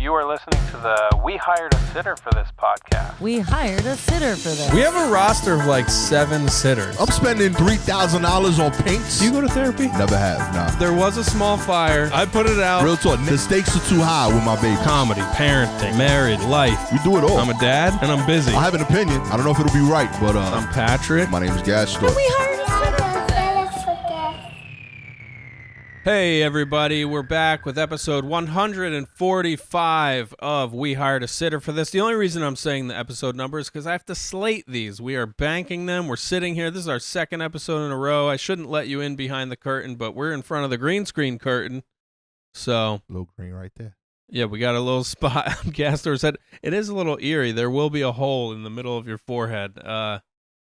You are listening to the We Hired a Sitter for This podcast. We hired a sitter for this. We have a roster of like 7 sitters. I'm spending $3,000 on paints. Do you go to therapy? Never have, nah. There was a small fire. I put it out. Real talk, the stakes are too high with my baby. Comedy, parenting, married, life. We do it all. I'm a dad and I'm busy. I have an opinion. I don't know if it'll be right, but I'm Patrick. my name is Gastor. We hired a sitter. Hey everybody, we're back with episode 145 of We Hired a Sitter for This. The only reason I'm saying the episode number is because I have to slate these. We are banking them. We're sitting here. This is our second episode in a row. I shouldn't let you in behind the curtain, but we're in front of the green screen curtain. So, Little green right there. yeah, we got a little spot on Gastor's head. It is a little eerie. There will be a hole in the middle of your forehead.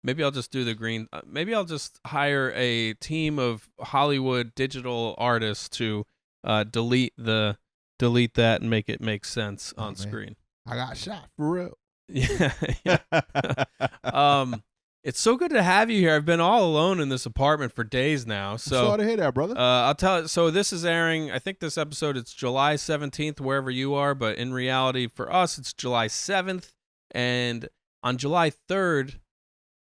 Maybe I'll just do the green. Maybe I'll just hire a team of Hollywood digital artists to delete that and make it make sense on screen. I got shot for real. Yeah. It's so good to have you here. I've been all alone in this apartment for days now. So sorry to hear that, brother. I'll tell. So this is airing. I think this episode it's July 17th, wherever you are. But in reality, for us, it's July 7th, and on July 3rd.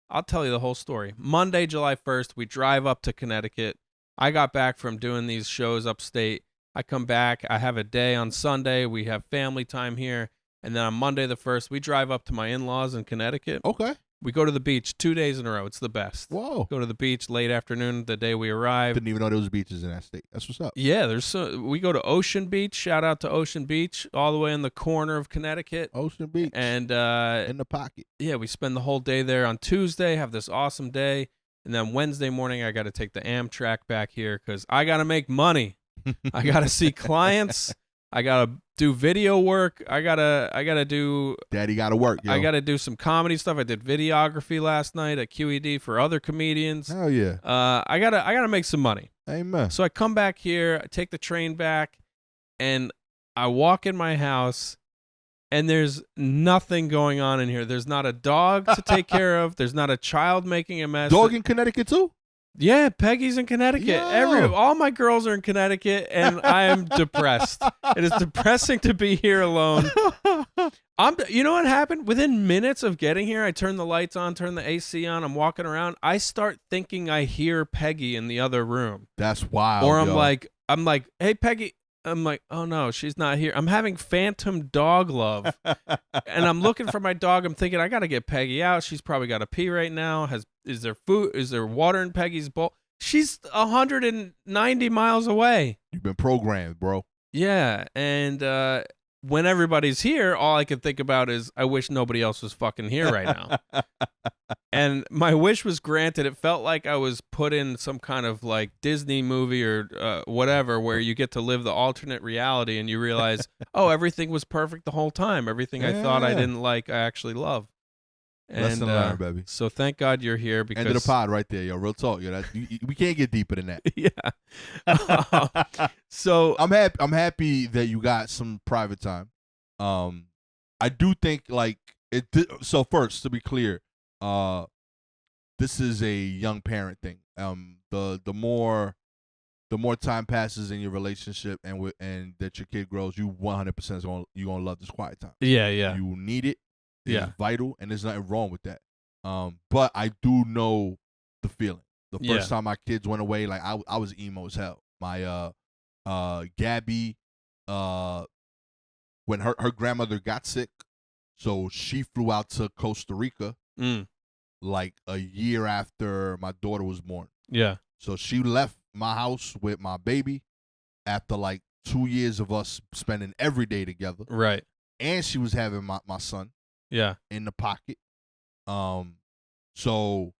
I'll tell you the whole story. Monday, July 1st, we drive up to Connecticut. I got back from doing these shows upstate. I come back. I have a day on Sunday. We have family time here. And then on Monday the 1st, we drive up to my in-laws in Connecticut. Okay. We go to the beach 2 days in a row. It's the best. Whoa. Go to the beach late afternoon, the day we arrive. Didn't even know there was beaches in that state. That's what's up. Yeah, we go to Ocean Beach. Shout out to Ocean Beach, all the way in the corner of Connecticut. Ocean Beach. And in the pocket. yeah, we spend the whole day there on Tuesday, have this awesome day. And then Wednesday morning, I got to take the Amtrak back here because I got to make money. I got to see clients. I got to do video work. I gotta do. Daddy got to work, yo. I got to do some comedy stuff. I did videography last night at QED for other comedians. Hell yeah. I gotta make some money. Amen. So I come back here, I take the train back, and I walk in my house, and there's nothing going on in here. There's not a dog to take care of. There's not a child making a mess. Dog in Connecticut, too? Yeah, Peggy's in Connecticut. Yo. All my girls are in Connecticut, and I am depressed. It is depressing to be here alone. You know what happened? Within minutes of getting here, I turn the lights on, turn the AC on. I'm walking around. I start thinking I hear Peggy in the other room. That's wild. Or I'm yo. like, hey, Peggy. I'm like, oh no, she's not here. I'm having phantom dog love. And I'm looking for my dog. I'm thinking I got to get Peggy out. She's probably got to pee right now. Is there food? Is there water in Peggy's bowl? She's 190 miles away. You've been programmed, bro. Yeah. And when everybody's here, all I can think about is I wish nobody else was fucking here right now. And my wish was granted. It felt like I was put in some kind of like Disney movie or whatever where you get to live the alternate reality and you realize, oh, everything was perfect the whole time. Everything I thought I didn't like, I actually love. And Lesson learned, baby. So thank God you're here because End of the pod right there, yo. Real talk, yo. We can't get deeper than that. Yeah. So I'm happy that you got some private time. I do think like it. So first, to be clear, this is a young parent thing. The more time passes in your relationship and that your kid grows, you 100% you gonna love this quiet time. Yeah. You need it. It's Yeah. vital, and there's nothing wrong with that. But I do know the feeling. The first time my kids went away, like I was emo as hell. My Gabby, when her grandmother got sick, so she flew out to Costa Rica like a year after my daughter was born. Yeah. So she left my house with my baby after like 2 years of us spending every day together. Right. And she was having my son. Yeah. In the pocket. So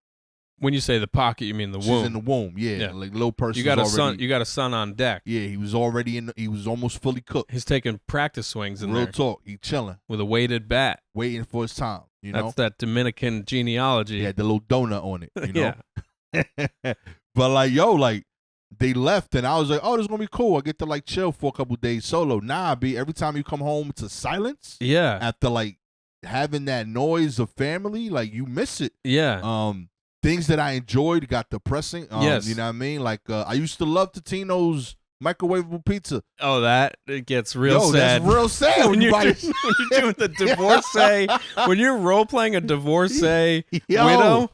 when you say the pocket, you mean the womb. She's in the womb, yeah. Like little person. You got a son. You got a son on deck. Yeah, he was already he was almost fully cooked. He's taking practice swings in there. Real talk, he chilling with a weighted bat, waiting for his time. You know, that's that Dominican genealogy. He had the little donut on it. You know, yeah. But like, like they left, and I was like, oh, this is gonna be cool. I get to like chill for a couple days solo. Nah, every time you come home, it's a silence. Yeah. After like having that noise of family, like you miss it. Yeah. Things that I enjoyed got depressing. Yes. You know what I mean? Like I used to love Totino's microwavable pizza. Oh, that it gets real Yo, sad. that's real sad when when you buy when you're doing the divorcee, when you're role playing a divorcee widow,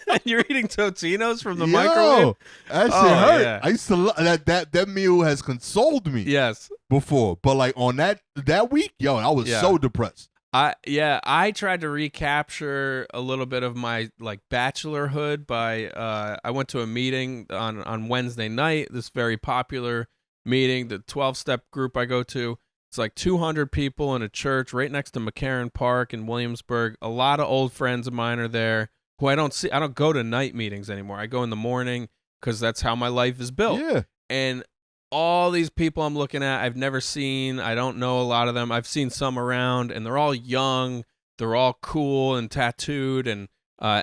and you're eating Totino's from the microwave. That shit Oh, hurt. yeah. I used to that meal has consoled me. Yes. Before, but like on that week, yo, I was so depressed. I tried to recapture a little bit of my like bachelorhood by I went to a meeting on Wednesday night, this very popular meeting, the 12-step group I go to. It's like 200 people in a church right next to McCarran Park in Williamsburg. A lot of old friends of mine are there who I don't see. I don't go to night meetings anymore. I go in the morning because that's how my life is built. Yeah. And all these people I'm looking at, I've never seen. I don't know a lot of them. I've seen some around, and they're all young. They're all cool and tattooed, and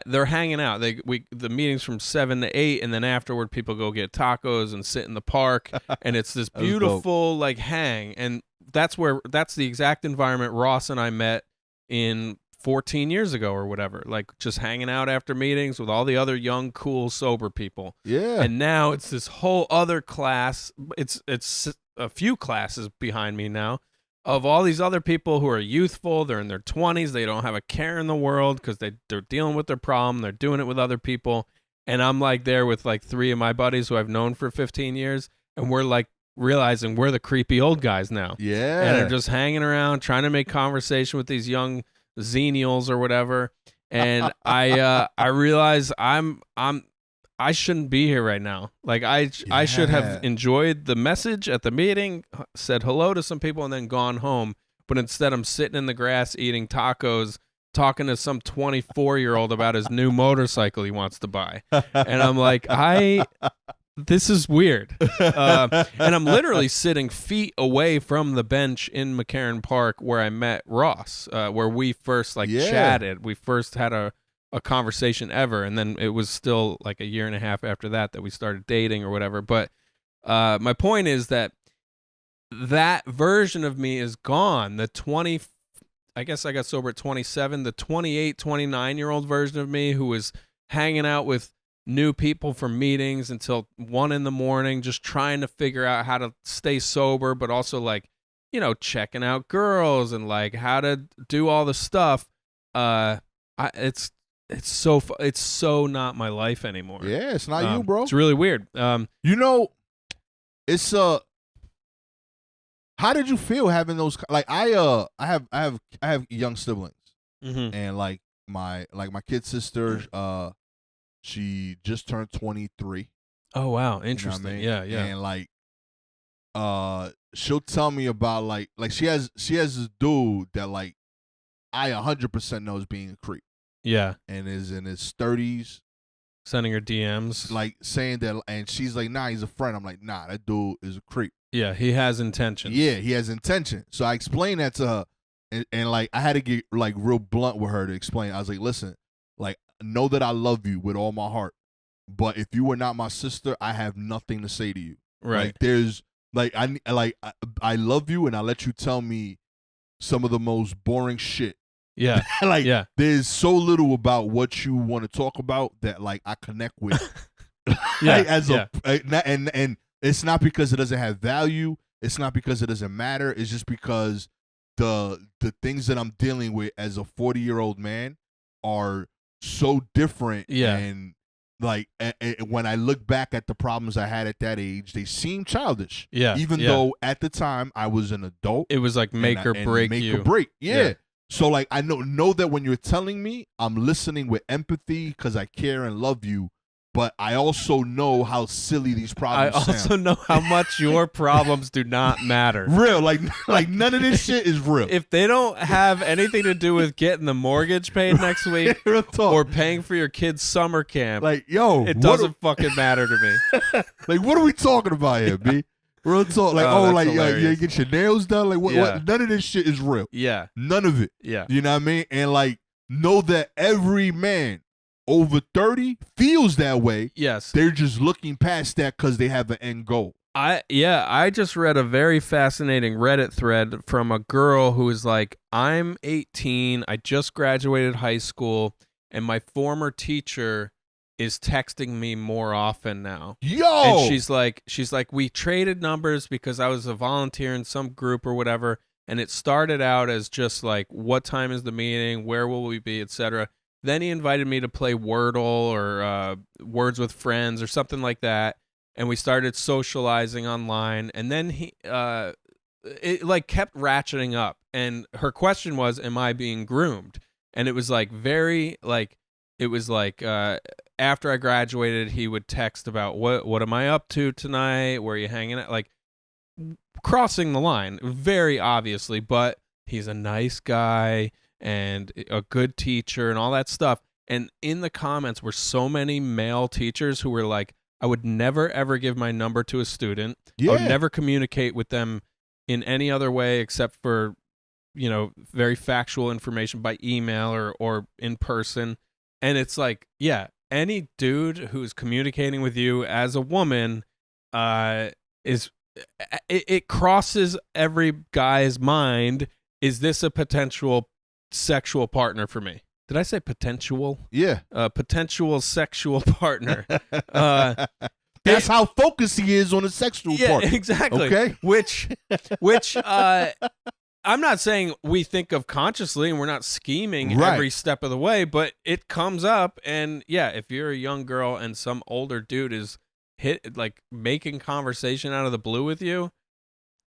they're hanging out. The meeting's from 7 to 8, and then afterward, people go get tacos and sit in the park, and it's this beautiful like hang. And that's the exact environment Ross and I met in 14 years ago or whatever, like just hanging out after meetings with all the other young, cool, sober people. Yeah. And now it's this whole other class. It's a few classes behind me now of all these other people who are youthful. They're in their 20s. They don't have a care in the world because they're dealing with their problem. They're doing it with other people. And I'm like there with like 3 of my buddies who I've known for 15 years. And we're like realizing we're the creepy old guys now. Yeah. And they're just hanging around trying to make conversation with these young Xenials or whatever, and I realize I shouldn't be here right now. Like I should have enjoyed the message at the meeting, said hello to some people, and then gone home. But instead, I'm sitting in the grass eating tacos, talking to some 24-year-old about his new motorcycle he wants to buy, and I'm like, this is weird. And I'm literally sitting feet away from the bench in McCarran Park where I met Ross, where we first chatted. We first had a conversation ever. And then it was still like a year and a half after that we started dating or whatever. But my point is that version of me is gone. I guess I got sober at 27. The 28, 29-year-old version of me who was hanging out with new people for meetings until 1 a.m, just trying to figure out how to stay sober, but also like, checking out girls and like how to do all the stuff. It's so not my life anymore. Yeah, it's not you, bro. It's really weird. It's how did you feel having those? Like I have young siblings, and like my kid sister, she just turned 23. Oh wow, interesting. You know what I mean? Yeah. And like, she'll tell me about like she has this dude that like I 100% know is being a creep. Yeah. And is in his 30s. Sending her DMs. Like saying that, and she's like, nah, he's a friend. I'm like, nah, that dude is a creep. Yeah, he has intentions. Yeah, he has intention. So I explained that to her, and like I had to get like real blunt with her to explain. I was like, listen, like, know that I love you with all my heart, but if you were not my sister, I have nothing to say to you. Right. Like there's like I love you, and I let you tell me some of the most boring shit. Yeah. Like yeah. There's so little about what you want to talk about that like I connect with. And it's not because it doesn't have value. It's not because it doesn't matter. It's just because the things that I'm dealing with as a 40-year-old man are so different. Yeah. And like when I look back at the problems I had at that age, they seem childish. Yeah. Even though at the time I was an adult. It was like make or break. Yeah. So like I know that when you're telling me, I'm listening with empathy because I care and love you. But I also know how silly these problems sound. I also know how much your problems do not matter. Real, like none of this shit is real. If they don't have anything to do with getting the mortgage paid next week or paying for your kid's summer camp, like yo, it doesn't fucking matter to me. Like what are we talking about here, B? Real talk, like like you get your nails done, like what? None of this shit is real. Yeah, none of it. Yeah, you know what I mean? And like know that every man over 30 feels that way. Yes. They're just looking past that because they have an end goal. I just read a very fascinating Reddit thread from a girl who is like, I'm 18, I just graduated high school, and my former teacher is texting me more often now. Yo! And she's like, we traded numbers because I was a volunteer in some group or whatever, and it started out as just like, what time is the meeting, where will we be, etc. Then he invited me to play Wordle or Words with Friends or something like that, and we started socializing online. And then it like kept ratcheting up, and her question was, am I being groomed? And it was like very like, it was like after I graduated, he would text about what am I up to tonight, where are you hanging out, like crossing the line very obviously, but he's a nice guy and a good teacher and all that stuff. And in the comments were so many male teachers who were like, I would never ever give my number to a student. I would never communicate with them in any other way except for, you know, very factual information by email or in person. And it's like, yeah, any dude who's communicating with you as a woman it crosses every guy's mind. Is this a potential sexual partner for me? Did I say potential? Yeah. Potential sexual partner. That's how focused he is on the sexual part. Yeah, exactly. Okay. Which I'm not saying we think of consciously and we're not scheming every step of the way, but it comes up. And yeah, if you're a young girl and some older dude is making conversation out of the blue with you,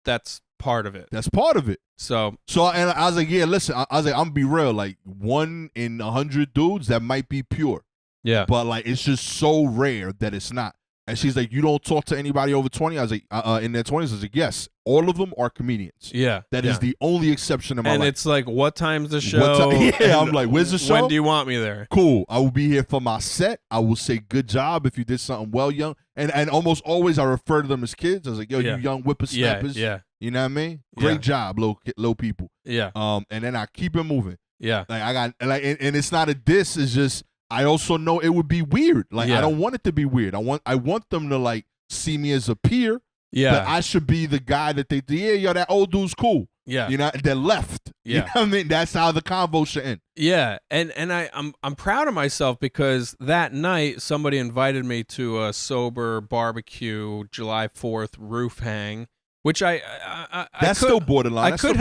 that's part of it. That's part of it. So and I was like, yeah, listen, I was like, I'm gonna be real, like 1 in 100 dudes that might be pure. Yeah. But like it's just so rare that it's not. And she's like, you don't talk to anybody over 20? I was like, in their 20s? I was like, yes, all of them are comedians. Yeah. That is the only exception in my life. And it's like, what time's the show? Yeah, I'm like, where's the show? When do you want me there? Cool. I will be here for my set. I will say good job if you did something well, young. And almost always I refer to them as kids. I was like, yo, you young whippersnappers. Yeah. You know what I mean? Great job, little people. Yeah. And then I keep it moving. Yeah. Like I got like, and it's not a diss. It's just I also know it would be weird. Like I don't want it to be weird. I want them to like see me as a peer. Yeah. But I should be the guy that that old dude's cool. Yeah. You know, that left. Yeah. You know what I mean? That's how the convo should end. Yeah. And I'm proud of myself because that night somebody invited me to a sober barbecue July 4th roof hang, which that's still borderline. I could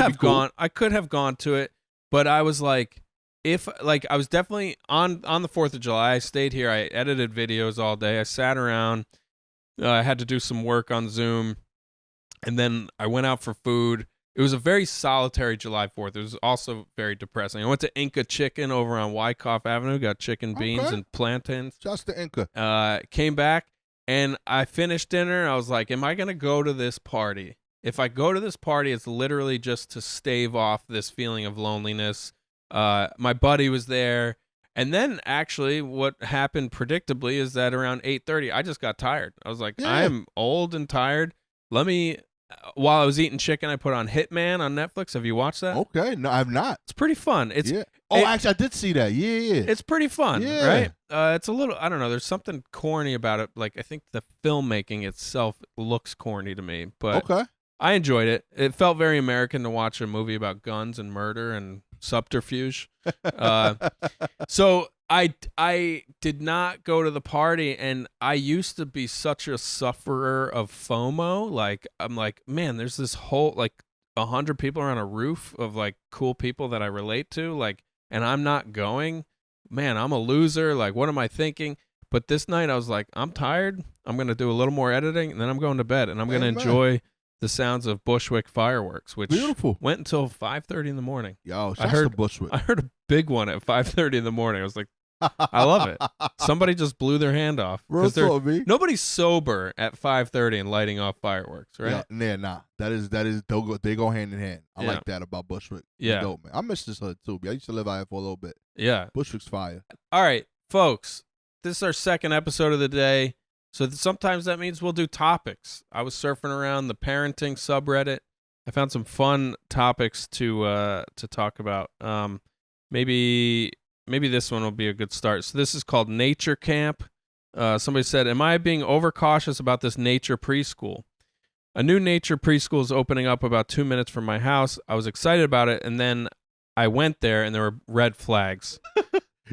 have gone to it, but I was like, I was definitely on the 4th of July. I stayed here. I edited videos all day. I sat around. I had to do some work on Zoom, and then I went out for food. It was a very solitary July 4th. It was also very depressing. I went to Inca Chicken over on Wyckoff Avenue, got chicken beans and plantains. Just the Inca. Came back, and I finished dinner. I was like, am I going to go to this party? If I go to this party, it's literally just to stave off this feeling of loneliness. My buddy was there. And then actually what happened predictably is that around 8:30, I just got tired. I was like, I am old and tired. While I was eating chicken, I put on Hitman on Netflix. Have you watched that? Okay. No, I've not. It's pretty fun. Actually, I did see that. Yeah. It's pretty fun, right? It's a little, I don't know, there's something corny about it. Like, I think the filmmaking itself looks corny to me, but I enjoyed it. It felt very American to watch a movie about guns and murder and subterfuge. So I did not go to the party, and I used to be such a sufferer of FOMO. Like, I'm like, man, there's this whole, like, 100 people around a roof of, like, cool people that I relate to, like, and I'm not going. Man, I'm a loser. Like, what am I thinking? But this night I was like, I'm tired. I'm going to do a little more editing, and then I'm going to bed, and I'm going to enjoy the sounds of Bushwick fireworks, which went until 5:30 in the morning. Yo, shouts to Bushwick. I heard a big one at 5:30 in the morning. I was like, I love it. Somebody just blew their hand off. Nobody's sober at 5:30 and lighting off fireworks, right? Yeah, nah. That is they go hand in hand. I like that about Bushwick. Yeah. Dope, man. I miss this hood too. I used to live out here for a little bit. Yeah. Bushwick's fire. All right, folks. This is our second episode of the day. So sometimes that means we'll do topics. I was surfing around the parenting subreddit. I found some fun topics to talk about. Maybe this one will be a good start. So this is called Nature Camp. Somebody said, am I being overcautious about this nature preschool? A new nature preschool is opening up about 2 minutes from my house. I was excited about it, and then I went there, and there were red flags.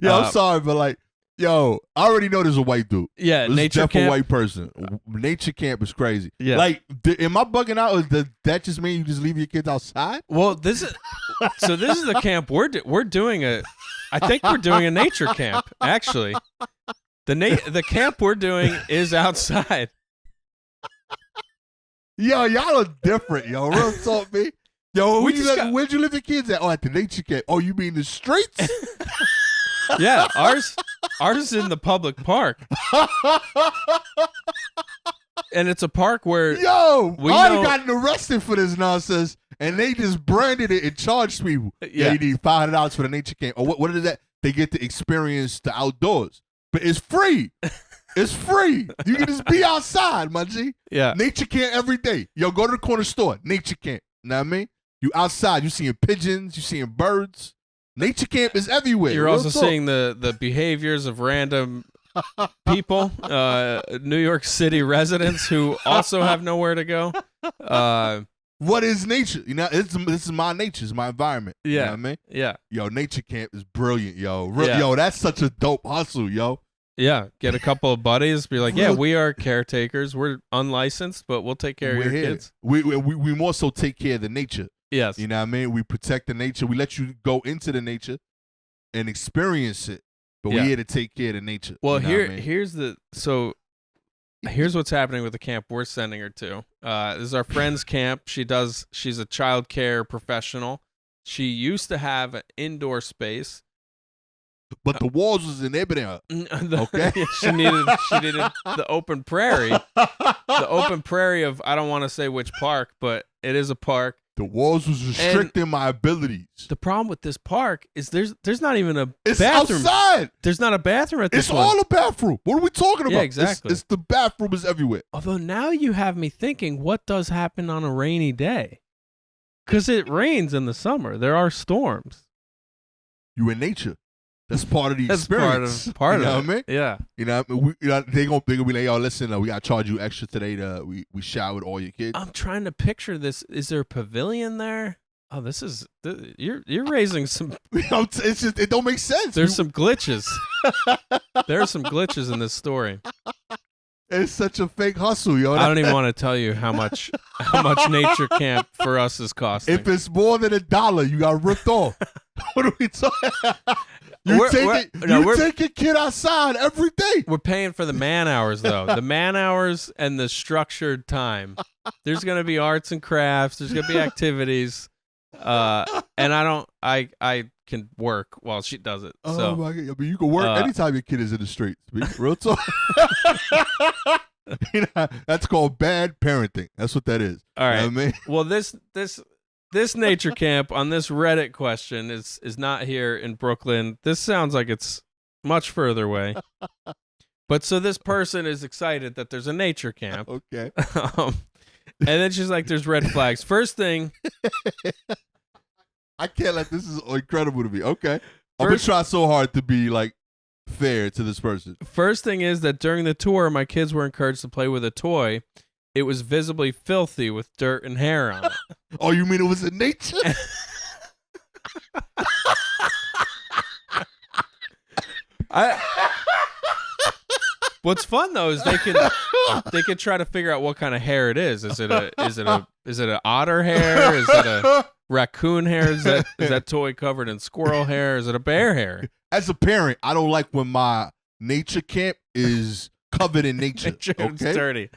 Yeah, I'm sorry, but like, Yo, I already know there's a white dude. Yeah, This nature is definitely camp. a white person. Nature camp is crazy. Yeah. Like, am I bugging out? Or does that just mean you just leave your kids outside? Well, this is the camp we're doing a. I think we're doing a nature camp. Actually, the camp we're doing is outside. Yo, y'all are different, yo. Real talk, me. Yo, where'd you leave your kids at? Oh, at the nature camp. Oh, you mean the streets? Yeah, ours is in the public park. And it's a park where Yo, we I know- gotten arrested for this nonsense, and they just branded it and charged people. Yeah. You need $500 for the nature camp. Or what is that? They get to experience the outdoors. But it's free. It's free. You can just be outside, my G. Yeah. Nature camp every day. Yo, go to the corner store. Nature camp. Know what I mean? You outside. You seeing pigeons. You seeing birds. Nature camp is everywhere. You're Real also talk. seeing the behaviors of random people, New York City residents who also have nowhere to go. What is nature? You know, this is my nature. It's my environment. You know Yeah. what I mean? Yeah. Yo, nature camp is brilliant, yo. Yeah. Yo, that's such a dope hustle, yo. Yeah. Get a couple of buddies, be like, yeah, Real- we are caretakers. We're unlicensed, but we'll take care of We're your here. kids. We more so take care of the nature. Yes. You know what I mean? We protect the nature. We let you go into the nature and experience it. But Yeah. we're here to take care of the nature. Well, you know what I mean? here's what's happening with the camp we're sending her to. This is our friend's camp. She's a childcare professional. She used to have an indoor space. But the walls was inhibiting her. Okay. she needed the open prairie. The open prairie of, I don't want to say which park, but it is a park. The walls was restricting my abilities. The problem with this park is there's not even a It's bathroom. outside. There's not a bathroom at this It's one. all a bathroom. What are we talking about? Yeah, exactly. It's the bathroom is everywhere. Although now you have me thinking, what does happen on a rainy day? Because it rains in the summer. There are storms. You in nature. That's part of the That's experience. part you of know it. what I mean? Yeah. You know, what I mean? They gonna be like, yo, listen, we gotta charge you extra today. We showered all your kids. I'm trying to picture this. Is there a pavilion there? Oh, you're raising some. It's just it don't make sense. There's some glitches. There are some glitches in this story. It's such a fake hustle, yo. I don't even want to tell you how much nature camp for us is costing. If it's more than $1, you got ripped off. What are we talking? You take your kid outside every day. We're paying for the man hours though. The man hours and the structured time. There's gonna be arts and crafts. There's gonna be activities. And I can work while she does it. Oh So my God. I mean, you can work anytime your kid is in the streets. Real talk. You know, that's called bad parenting. That's what that is. all right. You know what I mean? Well, this nature camp on this Reddit question is not here in Brooklyn. This sounds like it's much further away. But so this person is excited that there's a nature camp. Okay. And then she's like, there's red flags. First thing, I can't let this is incredible to me. Okay. I'm gonna try so hard to be like fair to this person. First thing is that during the tour, my kids were encouraged to play with a toy. It was visibly filthy with dirt and hair on it. Oh, you mean it was in nature? What's fun though is they can try to figure out what kind of hair it is. Is it an otter hair? Is it a raccoon hair? Is that toy covered in squirrel hair? Is it a bear hair? As a parent, I don't like when my nature camp is covered in nature. It's Okay. dirty.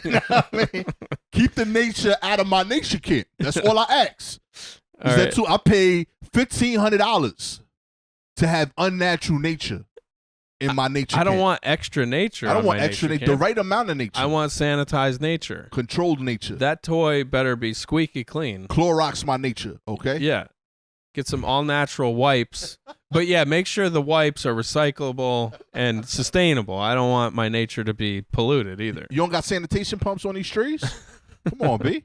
You know what I mean? Keep the nature out of my nature camp. That's all I ask. All right. I pay $1,500 to have unnatural nature in my nature I don't camp. want extra nature. I don't on want my extra nature nature. The camp. right amount of nature. I want sanitized nature. Controlled nature. That toy better be squeaky clean. Clorox my nature, okay? Yeah. Get some all natural wipes. But yeah, make sure the wipes are recyclable and sustainable. I don't want my nature to be polluted either. You don't got sanitation pumps on these trees? Come on, B.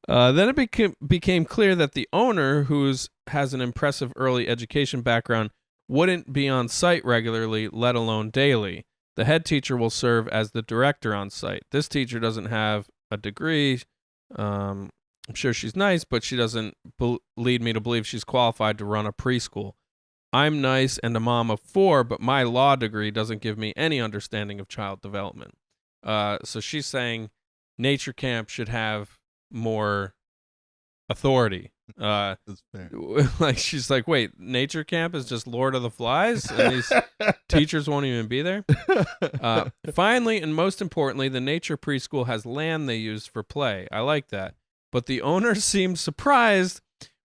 Then it became clear that the owner, who has an impressive early education background, wouldn't be on site regularly, let alone daily. The head teacher will serve as the director on site. This teacher doesn't have a degree. I'm sure she's nice, but she doesn't lead me to believe she's qualified to run a preschool. I'm nice and a mom of 4, but my law degree doesn't give me any understanding of child development. So she's saying nature camp should have more authority. That's fair. Like she's like, wait, nature camp is just Lord of the Flies, and these teachers won't even be there. Finally, and most importantly, the nature preschool has land they use for play. I like that, but the owners seem surprised.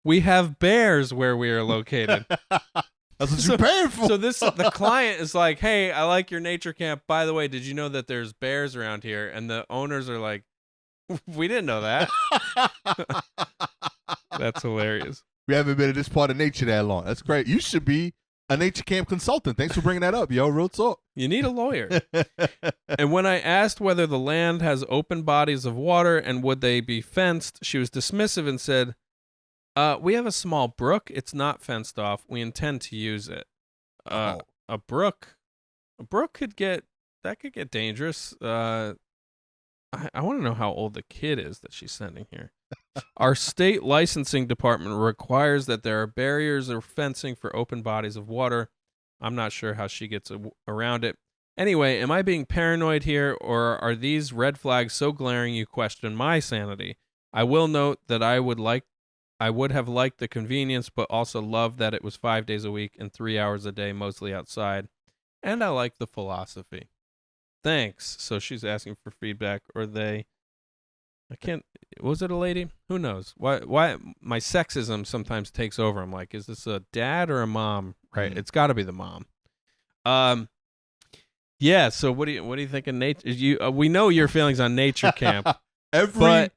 We have bears where we are located. That's what you're paying for. So the client is like, hey, I like your nature camp. By the way, did you know that there's bears around here? And the owners are like, we didn't know that. That's hilarious. We haven't been in this part of nature that long. That's great. You should be a nature camp consultant. Thanks for bringing that up, yo. Real talk. You need a lawyer. And when I asked whether the land has open bodies of water and would they be fenced, she was dismissive and said, we have a small brook. It's not fenced off. We intend to use it. A brook could get dangerous. I want to know how old the kid is that she's sending here. Our state licensing department requires that there are barriers or fencing for open bodies of water. I'm not sure how she gets around it. Anyway, am I being paranoid here, or are these red flags so glaring you question my sanity? I will note that I would have liked the convenience, but also loved that it was 5 days a week and 3 hours a day, mostly outside. And I like the philosophy. Thanks. So she's asking for feedback, or was it a lady? Who knows? Why my sexism sometimes takes over. I'm like, is this a dad or a mom? Right. Mm-hmm. It's got to be the mom. Yeah. So what do you think of nature? We know your feelings on nature camp. Every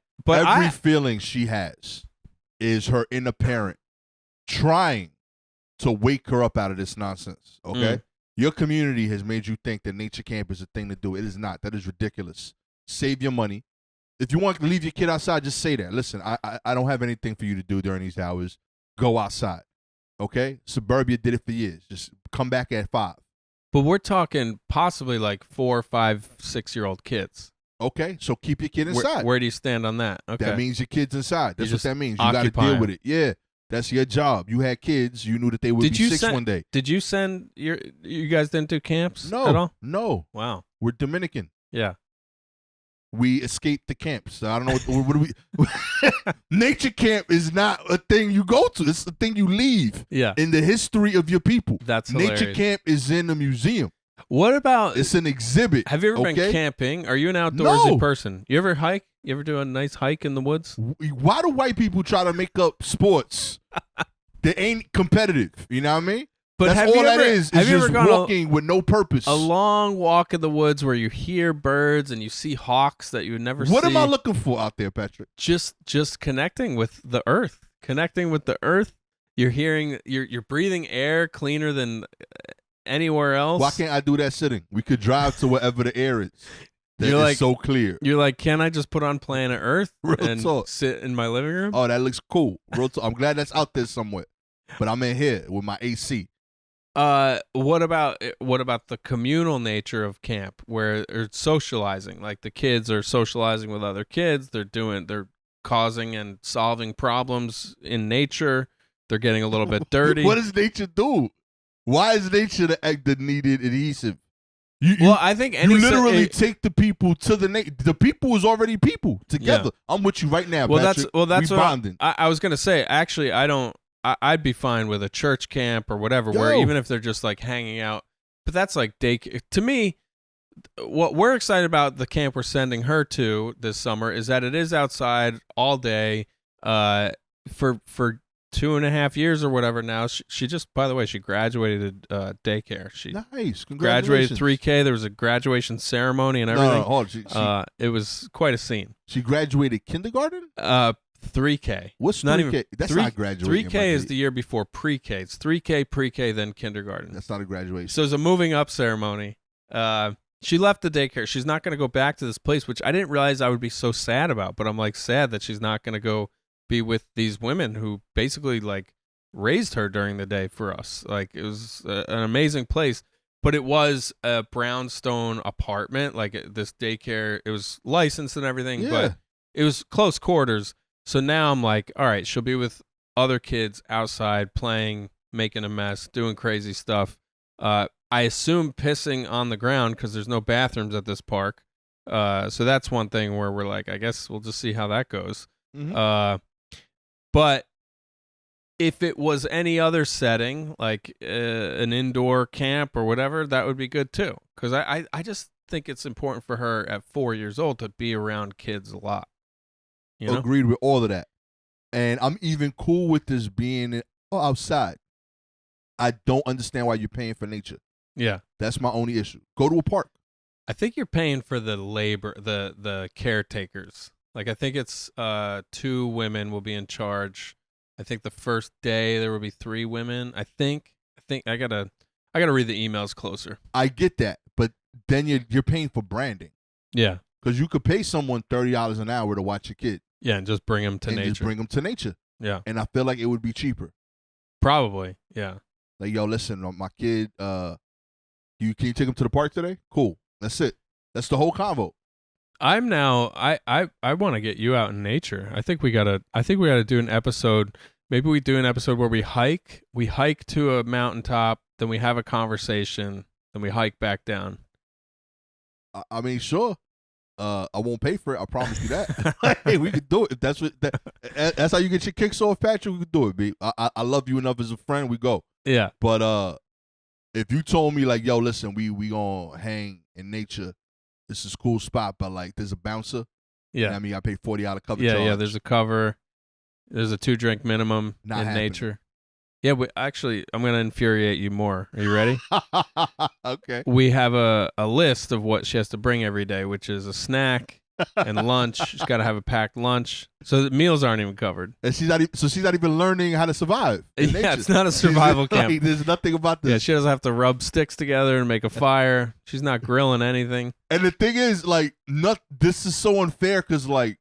feeling she has is her inner parent trying to wake her up out of this nonsense. Okay. Your community has made you think that nature camp is a thing to do. It is not. That is ridiculous. Save your money. If you want to leave your kid outside, just say that. Listen, I don't have anything for you to do during these hours. Go outside. Okay? Suburbia did it for years. Just come back at 5. But we're talking possibly like 4, 5, 6-year-old kids. Okay? So keep your kid inside. Where do you stand on that? Okay. That means your kid's inside. That's what that means. You got to occupy deal with it. Yeah. That's your job. You had kids. You knew that they would be 6 one day. Did you send you guys didn't do camps at all? No. Wow. We're Dominican. Yeah. We escaped the camps. So I don't know what do we. Nature camp is not a thing you go to. It's a thing you leave. Yeah. In the history of your people. That's hilarious. Nature camp is in a museum. What about? It's an exhibit. Have you ever been camping? Are you an outdoorsy person? You ever hike? You ever do a nice hike in the woods? Why do white people try to make up sports that ain't competitive? You know what I mean? But that's all that is. Have you ever gone walking with no purpose? A long walk in the woods where you hear birds and you see hawks that you would never see. What am I looking for out there, Patrick? Just connecting with the earth. Connecting with the earth. You're hearing. You're breathing air cleaner than anywhere else. Why can't I do that sitting? We could drive to wherever the air is. It's so clear. You're like, can I just put on Planet Earth and sit in my living room? Oh, that looks cool. Real talk. I'm glad that's out there somewhere. But I'm in here with my AC. What about the communal nature of camp, where it's socializing? Like the kids are socializing with other kids. They're causing and solving problems in nature. They're getting a little bit dirty. What does nature do? Why is nature the needed adhesive? I think you literally take the people to the people is already people together. Yeah. I'm with you right now. Well, Patrick. that's we what bonding. I was gonna say. Actually, I'd be fine with a church camp or whatever, where even if they're just like hanging out. But that's like daycare. To me, what we're excited about the camp we're sending her to this summer is that it is outside all day. For 2.5 years or whatever now. She just, by the way, she graduated daycare. She nice. Graduated 3K. There was a graduation ceremony and everything. No, hold on. It was quite a scene. She graduated kindergarten? 3K. What's 3K? Not even, that's not graduating. 3K is the year before pre-K. It's 3K, pre-K, then kindergarten. That's not a graduation. So it's a moving up ceremony. She left the daycare. She's not going to go back to this place, which I didn't realize I would be so sad about. But I'm like sad that she's not going to go be with these women who basically like raised her during the day for us. Like it was an amazing place, but it was a brownstone apartment, like this daycare. It was licensed and everything, but it was close quarters. So now I'm like, all right, she'll be with other kids outside playing making a mess, doing crazy stuff. I assume pissing on the ground because there's no bathrooms at this park. So that's one thing where we're like, I guess we'll just see how that goes. Mhm. But if it was any other setting, like an indoor camp or whatever, that would be good too. Because I just think it's important for her at 4 years old to be around kids a lot. You know? Agreed with all of that. And I'm even cool with this being outside. I don't understand why you're paying for nature. Yeah. That's my only issue. Go to a park. I think you're paying for the labor, the caretakers. Like I think it's 2 women will be in charge. I think the first day there will be 3 women. I think I gotta read the emails closer. I get that, but then you're paying for branding. Yeah. Because you could pay someone $30 an hour to watch your kid. Yeah, and just bring them to nature. Just bring them to nature. Yeah. And I feel like it would be cheaper. Probably. Yeah. Like, yo, listen, my kid, can you take him to the park today? Cool. That's it. That's the whole convo. I'm now I want to get you out in nature. I think we gotta do an episode. Maybe we do an episode where we hike to a mountaintop, then we have a conversation, then we hike back down. I mean, sure. I won't pay for it. I promise you that. Hey, we could do it. If that's how you get your kicks off, Patrick. We could do it, B. I love you enough as a friend. We go. Yeah. But if you told me like, yo, listen, we gonna hang in nature. This is a cool spot, but like, there's a bouncer. Yeah. I mean, I pay $40 cover yeah, charge. Yeah. There's a cover. There's a 2-drink minimum Not in happening. nature. Yeah, actually, I'm gonna infuriate you more. Are you ready? Okay. We have a list of what she has to bring every day, which is a snack and lunch. She's got to have a packed lunch, so the meals aren't even covered. And she's not even learning how to survive. In Yeah, nature. it's not a survival camp. Like, there's nothing about this. Yeah, she doesn't have to rub sticks together and make a fire. She's not grilling anything. And the thing is, like, this is so unfair because, like,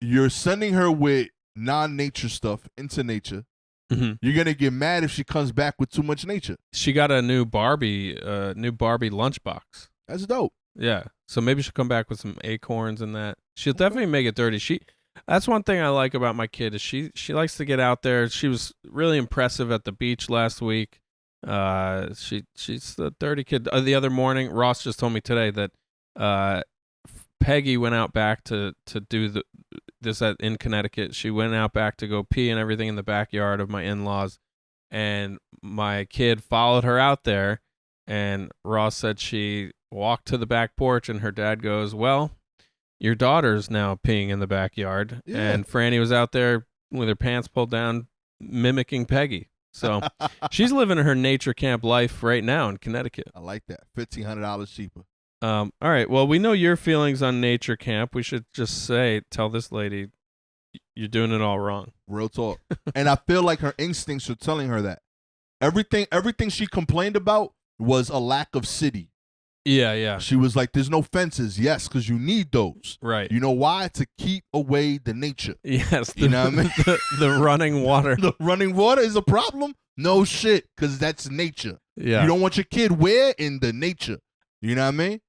you're sending her with non-nature stuff into nature. Mm-hmm. You're gonna get mad if she comes back with too much nature. She got a new Barbie lunchbox. That's dope. Yeah, so maybe she'll come back with some acorns and that. She'll definitely make it dirty. That's one thing I like about my kid is she likes to get out there. She was really impressive at the beach last week. She's the dirty kid. The other morning, Ross just told me today that Peggy went out back to do this in Connecticut. She went out back to go pee and everything in the backyard of my in-laws, and my kid followed her out there, and Ross said she walked to the back porch, and her dad goes, well, your daughter's now peeing in the backyard. Yeah. And Franny was out there with her pants pulled down mimicking Peggy. So she's living her nature camp life right now in Connecticut. I like that. $1,500 cheaper. All right. Well, we know your feelings on nature camp. We should just tell this lady, you're doing it all wrong. Real talk. And I feel like her instincts are telling her that. Everything she complained about was a lack of city. Yeah. She was like, there's no fences. Yes, because you need those. Right. You know why? To keep away the nature. Yes. You know what I mean? The running water. The running water is a problem? No shit, because that's nature. Yeah. You don't want your kid where? In the nature. You know what I mean?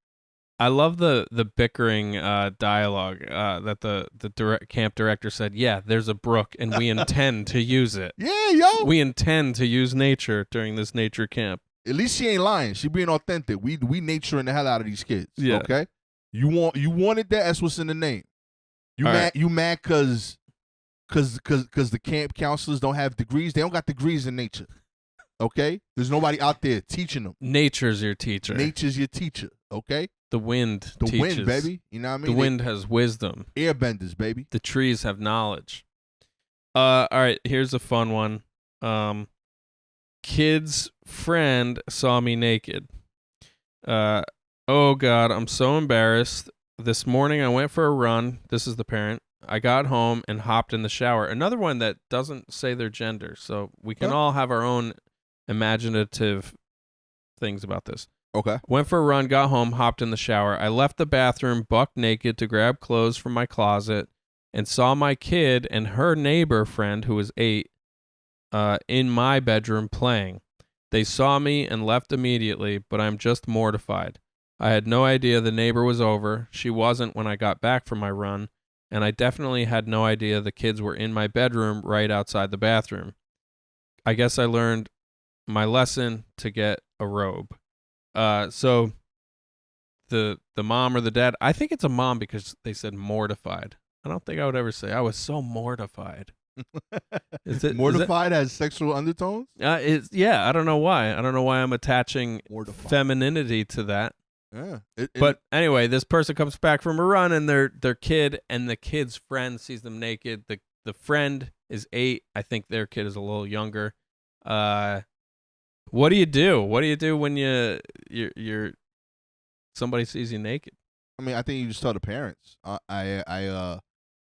I love the bickering dialogue that the camp director said, yeah, there's a brook and we intend to use it. Yeah, yo. We intend to use nature during this nature camp. At least she ain't lying. She being authentic. We naturing the hell out of these kids. Yeah. Okay? You wanted that, that's what's in the name. You All mad right. you mad cause the camp counselors don't have degrees? They don't got degrees in nature. Okay? There's nobody out there teaching them. Nature's your teacher. Nature's your teacher. Okay? The wind The teaches. wind, baby. You know what I mean? The wind has wisdom. Airbenders, baby. The trees have knowledge. All right, here's a fun one. Kid's friend saw me naked. Oh God, I'm so embarrassed. This morning I went for a run. This is the parent. I got home and hopped in the shower. Another one that doesn't say their gender, so we can all have our own imaginative things about this. Okay. Went for a run, got home, hopped in the shower. I left the bathroom buck naked to grab clothes from my closet and saw my kid and her neighbor friend, who was 8, in my bedroom playing. They saw me and left immediately, but I'm just mortified. I had no idea the neighbor was over. She wasn't when I got back from my run, and I definitely had no idea the kids were in my bedroom right outside the bathroom. I guess I learned my lesson to get a robe. So the mom or the dad, I think it's a mom because they said mortified. I don't think I would ever say I was so mortified. Mortified has sexual undertones? Yeah, I don't know why. I don't know why I'm attaching femininity to that. Yeah. But anyway, this person comes back from a run and their kid and the kid's friend sees them naked. The friend is 8. I think their kid is a little younger. What do you do? What do you do when you're somebody sees you naked? I mean, I think you just tell the parents.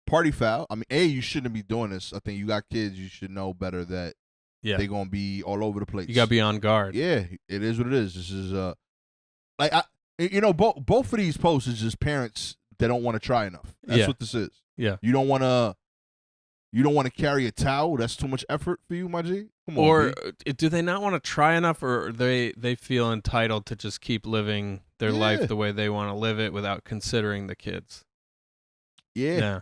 Party foul. I mean, you shouldn't be doing this. I think you got kids. You should know better that they're gonna be all over the place. You gotta be on guard. Yeah, it is what it is. This is both of these posts is just parents that don't want to try enough. That's what this is. Yeah. You don't want to carry a towel. That's too much effort for you, my G. Come on. Or do they not want to try enough, or they feel entitled to just keep living their life the way they want to live it without considering the kids? Yeah.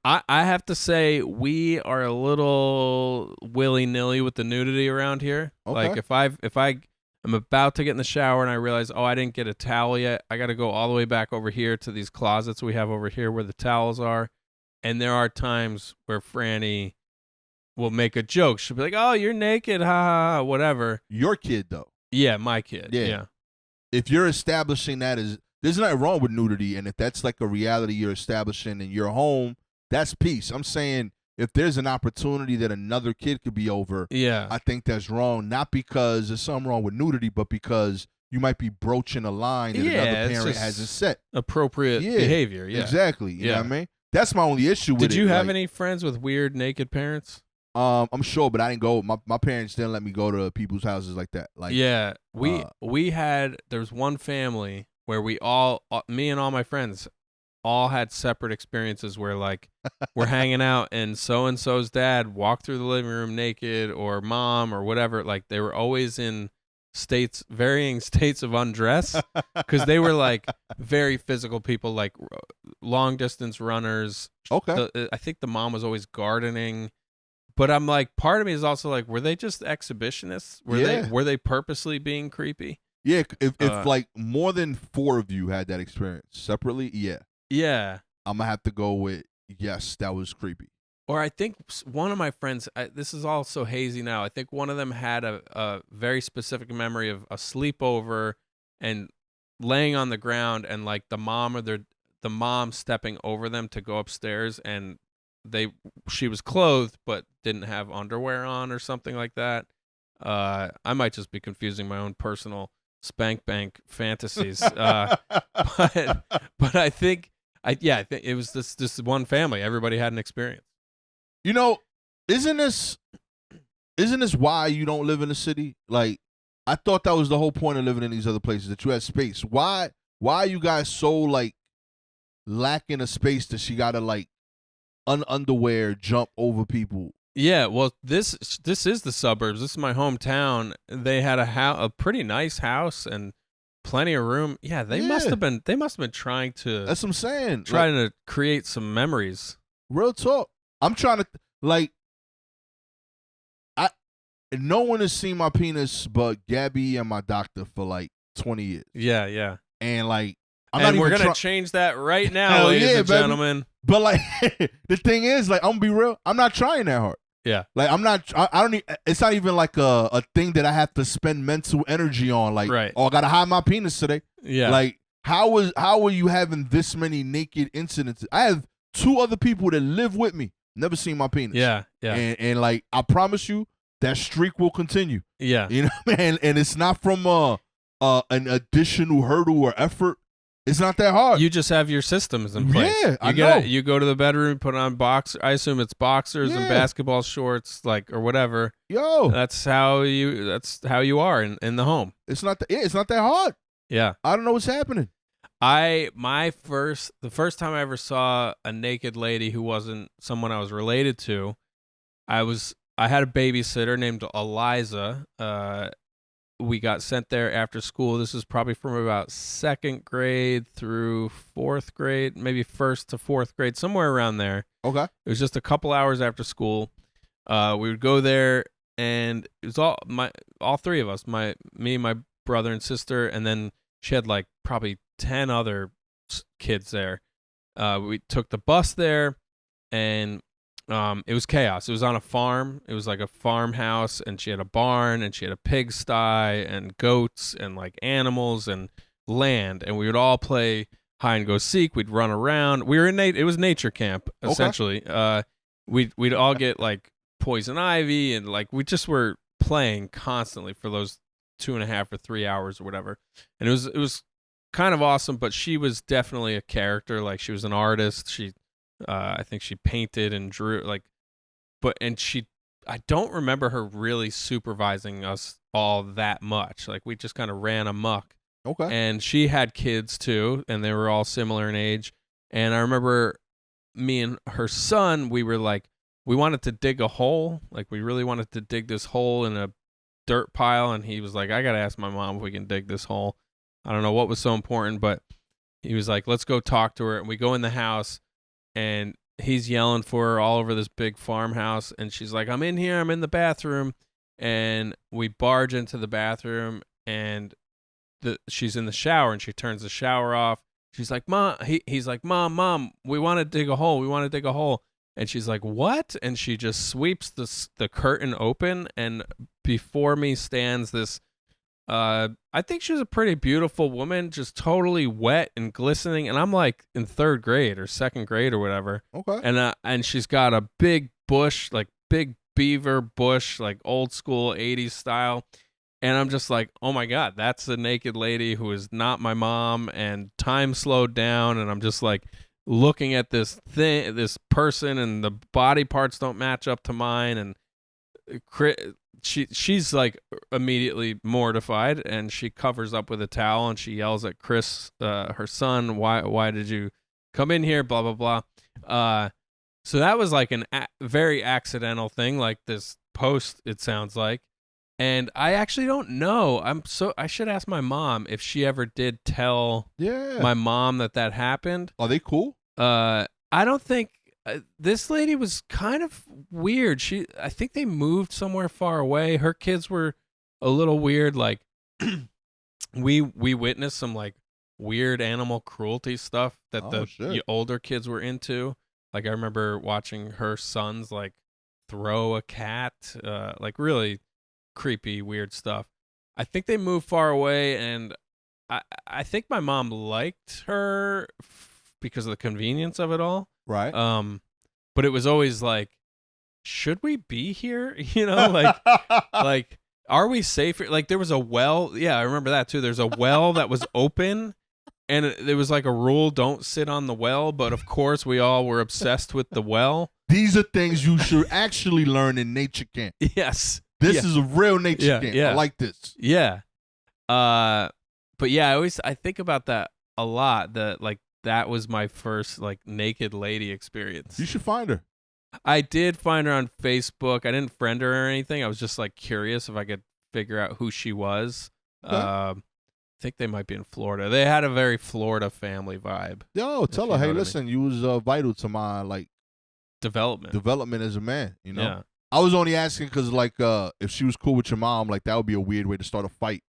I have to say we are a little willy-nilly with the nudity around here. Okay. Like if I am about to get in the shower and I realize, I didn't get a towel yet, I got to go all the way back over here to these closets we have over here where the towels are. And there are times where Franny will make a joke. She'll be like, "Oh, you're naked, ha ha ha," whatever. Your kid, though. Yeah, my kid. Yeah. If you're establishing that as, there's nothing wrong with nudity, and if that's like a reality you're establishing in your home, that's peace. I'm saying if there's an opportunity that another kid could be over, I think that's wrong. Not because there's something wrong with nudity, but because you might be broaching a line that another parent hasn't set. Appropriate behavior. Yeah, exactly. You know what I mean? That's my only issue with it. Did you have any friends with weird naked parents? I'm sure, but I didn't go. My parents didn't let me go to people's houses like that. Like, yeah, there's one family where we all, me and all my friends, all had separate experiences where like we're hanging out and so-and-so's dad walked through the living room naked, or mom or whatever. Like they were always in varying states of undress because they were like very physical people, like long distance runners. Okay. I think the mom was always gardening. But I'm like, part of me is also like, were they just exhibitionists? Were they purposely being creepy? Yeah, if like more than 4 of you had that experience separately, yeah, I'm gonna have to go with yes, that was creepy. Or I think one of my friends, this is all so hazy now, I think one of them had a very specific memory of a sleepover and laying on the ground and like the mom stepping over them to go upstairs, and she was clothed but didn't have underwear on or something like that. I might just be confusing my own personal spank bank fantasies. But I think I think it was this one family. Everybody had an experience. You know, isn't this why you don't live in the city? Like, I thought that was the whole point of living in these other places, that you had space. Why are you guys so like lacking a space that she gotta like underwear jump over people? Well, this is the suburbs. This is my hometown. They had a pretty nice house and plenty of room. Yeah, they must have been trying to. That's what I'm saying. Trying to create some memories. Real talk. I'm trying to like. No one has seen my penis but Gabby and my doctor for like 20 years. Yeah. And like, we're gonna change that right now, ladies and gentlemen. But like, the thing is, like, I'm gonna be real. I'm not trying that hard. Yeah. Like, I'm not. I don't. It's not even like a thing that I have to spend mental energy on. Like, right. Oh, I gotta hide my penis today. Yeah. Like, how are you having this many naked incidents? I have 2 other people that live with me. Never seen my penis. Yeah. And like, I promise you, that streak will continue. Yeah. You know what I mean? And it's not from an additional hurdle or effort. It's not that hard. You just have your systems in place. Yeah, I know. You go to the bedroom, put on I assume it's boxers and basketball shorts, like, or whatever. Yo, that's how you are in the home. It's not that hard. Yeah. I don't know what's happening. The first time I ever saw a naked lady who wasn't someone I was related to, I had a babysitter named Eliza. We got sent there after school. This is probably from about 2nd grade through 4th grade, maybe 1st to 4th grade, somewhere around there. Okay. It was just a couple hours after school. We would go there, and it was all three of us, me, my brother and sister, and then she had like probably 10 other kids there. We took the bus there, and it was chaos. It was on a farm. It was like a farmhouse, and she had a barn, and she had a pigsty, and goats, and like animals, and land, and we would all play hide and go seek. We'd run around. We were in it was nature camp essentially. We'd all get like poison ivy, and like we just were playing constantly for those 2.5 or 3 hours or whatever. And it was kind of awesome. But she was definitely a character. Like she was an artist. She I think she painted and drew I don't remember her really supervising us all that much. Like we just kind of ran amok. Okay. And she had kids too, and they were all similar in age. And I remember me and her son, we were like, we wanted to dig a hole. Like we really wanted to dig this hole in a dirt pile. And he was like, I got to ask my mom if we can dig this hole. I don't know what was so important, but he was like, let's go talk to her. And we go in the house, and he's yelling for her all over this big farmhouse. And she's like, I'm in here. I'm in the bathroom. And we barge into the bathroom, and she's in the shower, and she turns the shower off. She's like, Mom, he's like, Mom, we want to dig a hole. We want to dig a hole. And she's like, what? And she just sweeps the curtain open, and before me stands this, I think she was a pretty beautiful woman, just totally wet and glistening. And I'm like in 3rd grade or 2nd grade or whatever. Okay. And she's got a big bush, like big beaver bush, like old school 80s style. And I'm just like, oh my God, that's the naked lady who is not my mom. And time slowed down, and I'm just like looking at this person, and the body parts don't match up to mine. And she's like immediately mortified, and she covers up with a towel, and she yells at Chris, her son, why did you come in here? Blah blah blah. So that was like very accidental thing, like this post, it sounds like. And I actually don't know. I should ask my mom if she ever did tell my mom that happened. Are they cool? I don't think this lady was kind of weird. I think they moved somewhere far away. Her kids were a little weird. Like we witnessed some like weird animal cruelty stuff that the older kids were into. Like I remember watching her sons like throw a cat, like really creepy, weird stuff. I think they moved far away, and I think my mom liked her because of the convenience of it all. Right. But it was always like, should we be here? You know, like, are we safe here? Like there was a well. Yeah, I remember that too. There's a well that was open, and there was like a rule: don't sit on the well. But of course, we all were obsessed with the well. These are things you should actually learn in nature camp. Yes. This is a real nature camp. I like this. Yeah. But yeah, I think about that a lot. That was my first like naked lady experience. You should find her. I did find her on Facebook. I didn't friend her or anything. I was just like curious if I could figure out who she was. Okay. I think they might be in Florida. They had a very Florida family vibe. Yo, tell her, hey, listen, you was vital to my like development as a man. You know. Yeah. I was only asking because, like, if she was cool with your mom, like, that would be a weird way to start a fight.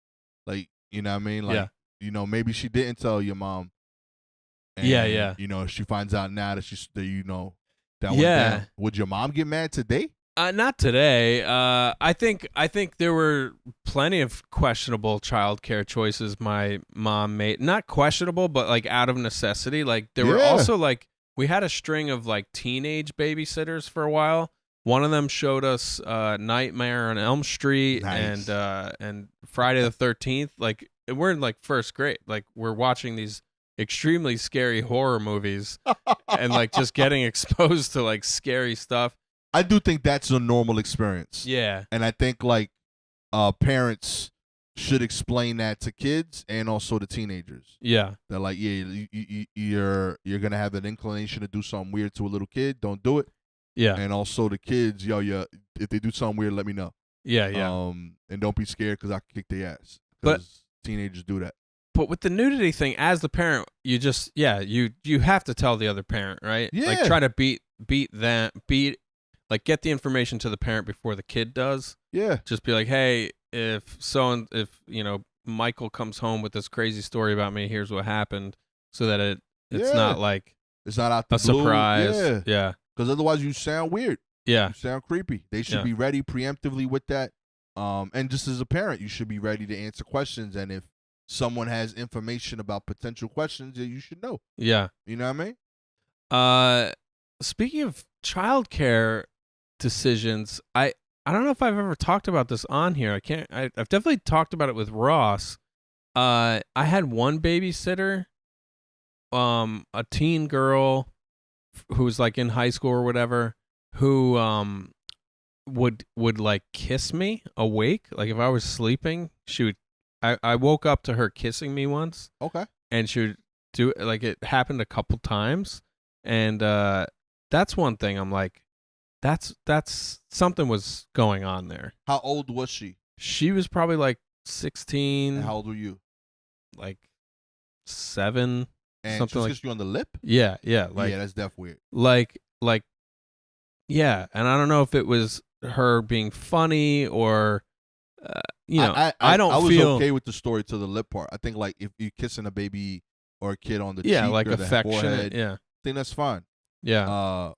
Like, you know what I mean? Like, you know, maybe she didn't tell your mom. And, yeah. You know, she finds out now that that went down. Would your mom get mad today? Not today. I think there were plenty of questionable childcare choices my mom made. Not questionable, but like out of necessity. Like there were also like we had a string of like teenage babysitters for a while. One of them showed us Nightmare on Elm Street and Friday the 13th. Like we're in like 1st grade. Like we're watching these extremely scary horror movies and like just getting exposed to like scary stuff. I do think that's a normal experience. Yeah. And I think like parents should explain that to kids and also to teenagers. Yeah. They're like, you're gonna have an inclination to do something weird to a little kid. Don't do it. Yeah. And also the kids, if they do something weird, let me know. Yeah. And don't be scared because I can kick their ass. But teenagers do that. But with the nudity thing, as the parent, you just you have to tell the other parent, right? Yeah. Like try to beat like get the information to the parent before the kid does. Yeah. Just be like, hey, if Michael comes home with this crazy story about me, here's what happened, so that it's Yeah. not like It's not out the a blue. surprise. Yeah. Yeah. Because otherwise you sound weird. Yeah. You sound creepy. They should Yeah. be ready preemptively with that. And just as a parent, you should be ready to answer questions. And if someone has information about potential questions, that you should know. Yeah. You know what I mean? Speaking of childcare decisions, I don't know if I've ever talked about this on here. I've definitely talked about it with Ross. I had one babysitter, a teen girl who was like in high school or whatever, who would like kiss me awake. Like if I was sleeping, she would. I woke up to her kissing me once. Okay. And she would do it. Like it happened a couple times, and that's one thing. I'm like, that's something was going on there. How old was she? She was probably like 16. And how old were you? Like 7. And something just like kissed you on the lip? yeah. Like yeah, that's definitely weird. like yeah. And I don't know if it was her being funny or I don't I was feel okay with the story to the lip part. I think like if you're kissing a baby or a kid on the cheek like or the affectionate. forehead, Yeah. I think that's fine. Yeah.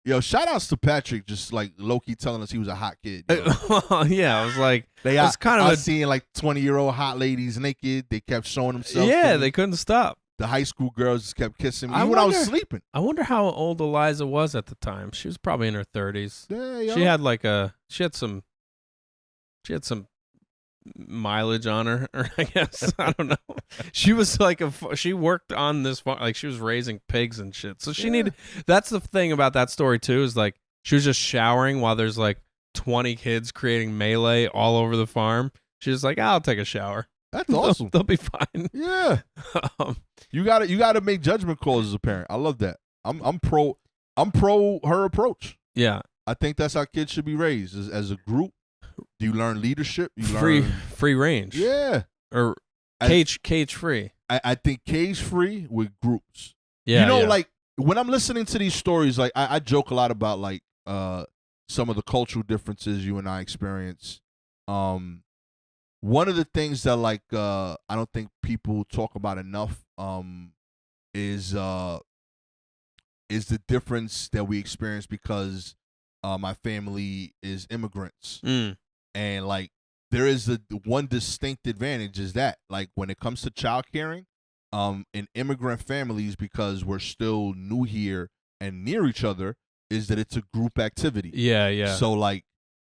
Yo, shout outs to Patrick, just like low-key telling us he was a hot kid. Yeah, I was like, I it's kind of was seeing like 20-year-old hot ladies naked. They kept showing themselves. yeah, to me. they couldn't stop. The high school girls just kept kissing me I even when I was wonder- sleeping. I wonder how old Eliza was at the time. She was probably in her 30s. Yeah, yo. She had some mileage on her, or I guess I don't know. She was like she worked on this farm, like she was raising pigs and shit. So she needed. That's the thing about that story too, is like she was just showering while there's like 20 kids creating melee all over the farm. She's like, I'll take a shower. That's awesome. They'll be fine. Yeah. You gotta make judgment calls as a parent. I love that. I'm pro her approach. Yeah. I think that's how kids should be raised as a group. Do you learn leadership? You Free range. Yeah. Or cage free. I think cage free with groups. Yeah. Like when I'm listening to these stories, like I joke a lot about like some of the cultural differences you and I experience. One of the things that like I don't think people talk about enough is the difference that we experience because my family is immigrants. And like there is the one distinct advantage is that like when it comes to child caring in immigrant families, because we're still new here and near each other, is that it's a group activity. Yeah. So like,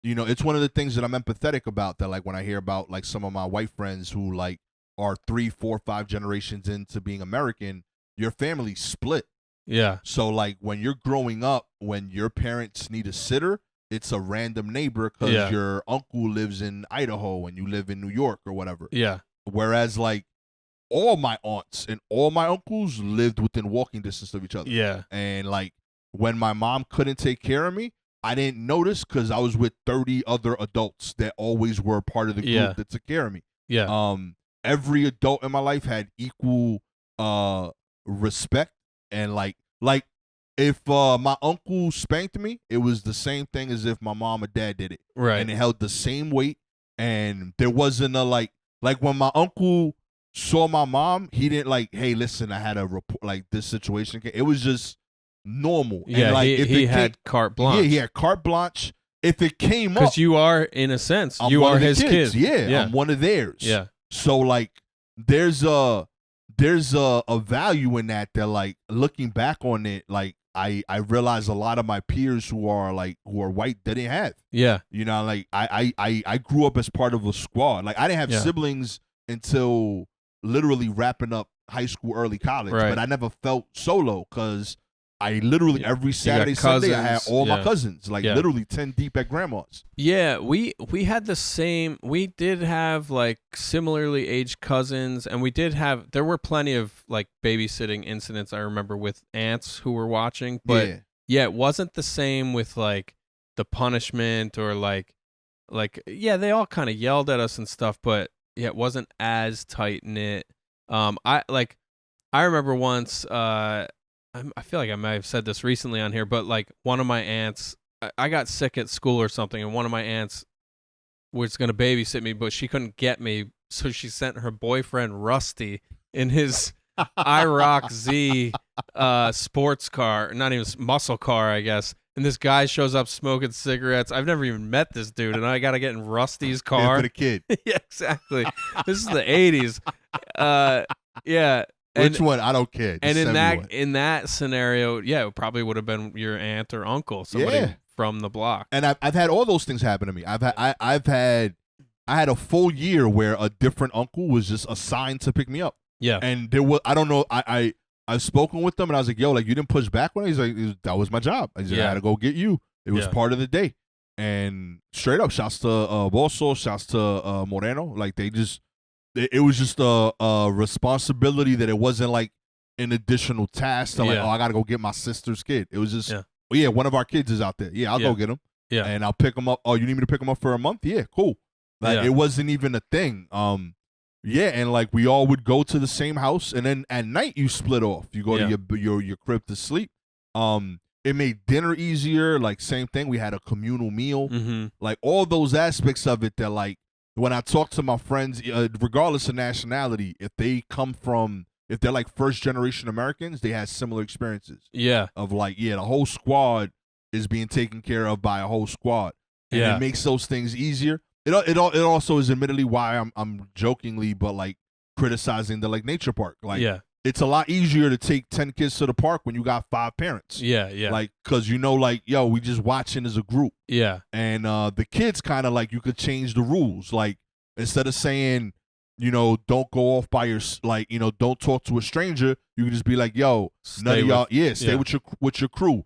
it's one of the things that I'm empathetic about, that like when I hear about like some of my white friends who like are 3, 4, 5 generations into being American, your family split. Yeah. So like when you're growing up, when your parents need a sitter, it's a random neighbor because your uncle lives in Idaho and you live in New York or whatever. Yeah. Whereas like all my aunts and all my uncles lived within walking distance of each other. Yeah. And like when my mom couldn't take care of me, I didn't notice because I was with 30 other adults that always were part of the group that took care of me. Yeah. Every adult in my life had equal respect, and like if my uncle spanked me, it was the same thing as if my mom or dad did it. Right. And it held the same weight, and there wasn't a like when my uncle saw my mom, he didn't like, hey, listen, I had a report, like this situation. It was just normal. Yeah, and like he had carte blanche. Yeah, he had carte blanche. If it came up, because you are, in a sense, I'm you one are of the his kids. kid. Yeah, I'm one of theirs. Yeah. So like, there's a value in that. That like looking back on it, like I realize a lot of my peers who are white, they didn't have. Yeah. Like I grew up as part of a squad. Like I didn't have siblings until literally wrapping up high school, early college. Right. But I never felt solo because I literally every Saturday, cousins. Sunday I had all my cousins, like literally 10 deep at grandma's. Yeah, we had the same. We did have like similarly aged cousins, and there were plenty of like babysitting incidents I remember with aunts who were watching, but yeah, it wasn't the same with like the punishment or like they all kind of yelled at us and stuff, but yeah, it wasn't as tight knit. I remember once I feel like I might have said this recently on here, but like one of my aunts I got sick at school or something, and one of my aunts was going to babysit me, but she couldn't get me, so she sent her boyfriend Rusty in his IROC Z sports car, not even muscle car, I guess. And this guy shows up smoking cigarettes. I've never even met this dude, and I got to get in Rusty's car. For the kid. Yeah, exactly. This is the 80s. Yeah. Which one? I don't care. And Just send me one. in that scenario, yeah, it probably would have been your aunt or uncle, somebody from the block. And I've had all those things happen to me. I had a full year where a different uncle was just assigned to pick me up. Yeah. And there was, I don't know, I've spoken with them, and I was like, yo, like, you didn't push back on it? He's like, that was my job. I said, I had to go get you. It was part of the day. And straight up, shouts to Bosso, shouts to Moreno. Like, they just, it was just a responsibility that it wasn't like an additional task to like, oh, I got to go get my sister's kid. It was just, one of our kids is out there. Yeah, I'll go get him. Yeah. And I'll pick him up. Oh, you need me to pick him up for a month? Yeah, cool. Like, it wasn't even a thing. Yeah, and like we all would go to the same house, and then at night you split off. You go to your crib to sleep. It made dinner easier. Like, same thing. We had a communal meal. Mm-hmm. Like, all those aspects of it that, like, when I talk to my friends, regardless of nationality, if they're like first generation Americans, they had similar experiences. Yeah. Of like, the whole squad is being taken care of by a whole squad. And it makes those things easier. It also is admittedly why I'm jokingly but like criticizing the like nature park. Like, it's a lot easier to take 10 kids to the park when you got 5 parents. Yeah. Like, cause like, yo, we just watching as a group. Yeah. And the kids kind of like, you could change the rules. Like, instead of saying, don't go off by your, like, don't talk to a stranger, you can just be like, yo, none of y'all, stay with your crew.